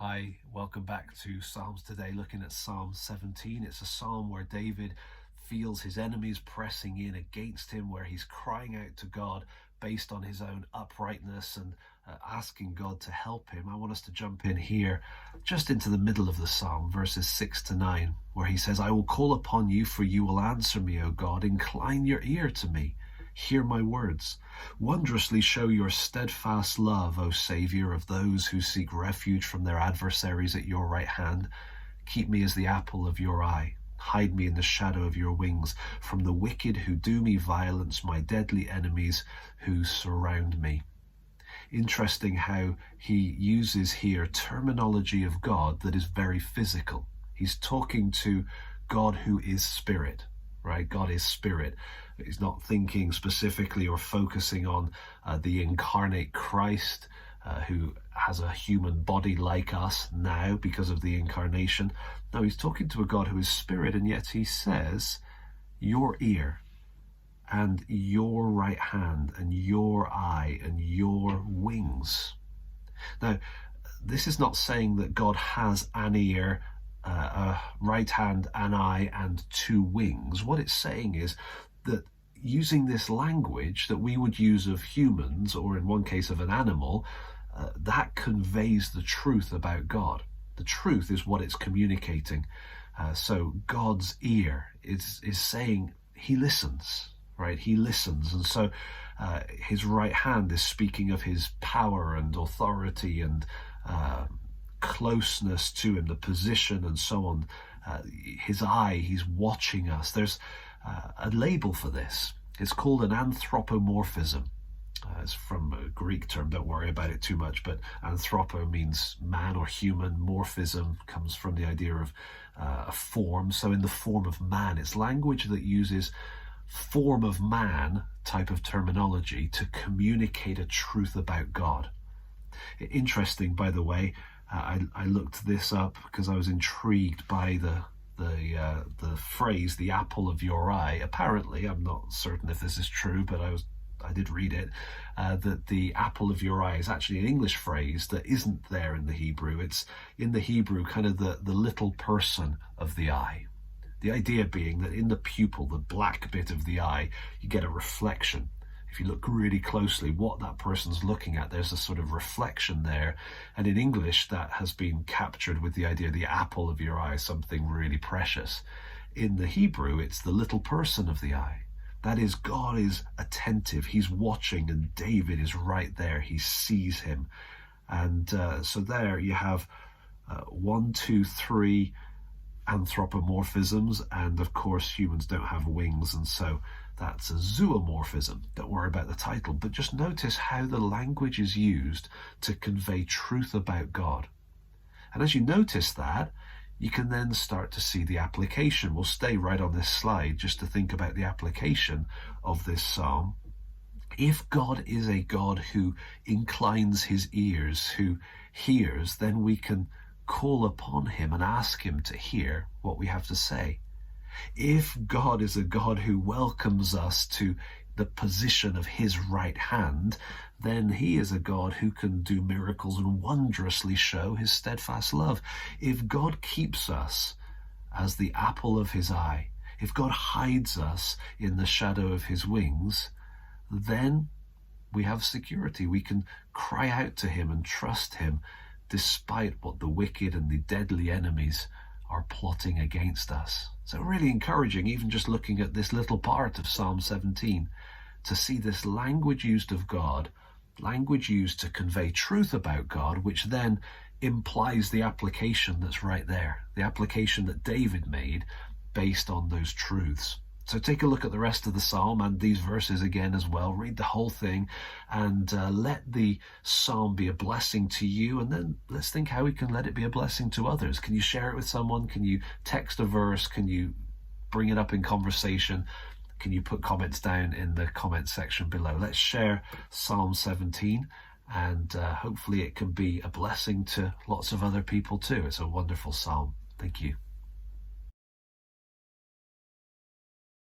Hi, welcome back to Psalms today, looking at Psalm 17. It's a psalm where David feels his enemies pressing in against him, where he's crying out to God based on his own uprightness and asking God to help him. I want us to jump in here just into the middle of the psalm, verses 6 to 9, where he says, I will call upon you, for you will answer me, O God. Incline your ear to me. Hear my words. Wondrously show your steadfast love, O Saviour of those who seek refuge from their adversaries at your right hand. Keep me as the apple of your eye. Hide me in the shadow of your wings from the wicked who do me violence, my deadly enemies who surround me. Interesting how he uses here terminology of God that is very physical. He's talking to God who is spirit, right? God is spirit. He's not thinking specifically or focusing on the incarnate Christ who has a human body like us now because of the incarnation. No, he's talking to a God who is spirit, and yet he says, your ear and your right hand and your eye and your wings. Now, this is not saying that God has an ear, a right hand, an eye, and two wings. What it's saying is that using this language that we would use of humans, or in one case of an animal, that conveys the truth about God. The truth is what it's communicating. So God's ear is saying he listens, right? He listens. And so his right hand is speaking of his power and authority and closeness to him, the position and so on. His eye, he's watching us. There's a label for this. It's called an anthropomorphism. It's from a Greek term, don't worry about it too much, but anthropo means man or human. Morphism comes from the idea of a form, so in the form of man. It's language that uses form of man type of terminology to communicate a truth about God. Interesting, by the way, I looked this up because I was intrigued by the phrase, the apple of your eye. Apparently, I'm not certain if this is true, but I did read it, that the apple of your eye is actually an English phrase that isn't there in the Hebrew. It's in the Hebrew kind of the little person of the eye. The idea being that in the pupil, the black bit of the eye, you get a reflection. If you look really closely what that person's looking at, there's a sort of reflection there. And in English, that has been captured with the idea, the apple of your eye, something really precious. In the Hebrew, it's the little person of the eye. That is, God is attentive. He's watching, and David is right there. He sees him. And so there you have 1, 2, 3 anthropomorphisms, and of course humans don't have wings, and so that's a zoomorphism. Don't worry about the title, but just notice how the language is used to convey truth about God. And as you notice that, you can then start to see the application. We'll stay right on this slide just to think about the application of this psalm. If God is a God who inclines his ears, who hears, then we can call upon him and ask him to hear what we have to say. If God is a God who welcomes us to the position of his right hand, then he is a God who can do miracles and wondrously show his steadfast love. If God keeps us as the apple of his eye, if God hides us in the shadow of his wings, then we have security. We can cry out to him and trust him despite what the wicked and the deadly enemies are plotting against us. So really encouraging, even just looking at this little part of Psalm 17, to see this language used of God, language used to convey truth about God, which then implies the application that's right there, the application that David made based on those truths. So take a look at the rest of the psalm and these verses again as well. Read the whole thing and let the psalm be a blessing to you. And then let's think how we can let it be a blessing to others. Can you share it with someone? Can you text a verse? Can you bring it up in conversation? Can you put comments down in the comment section below? Let's share Psalm 17 and hopefully it can be a blessing to lots of other people too. It's a wonderful psalm. Thank you.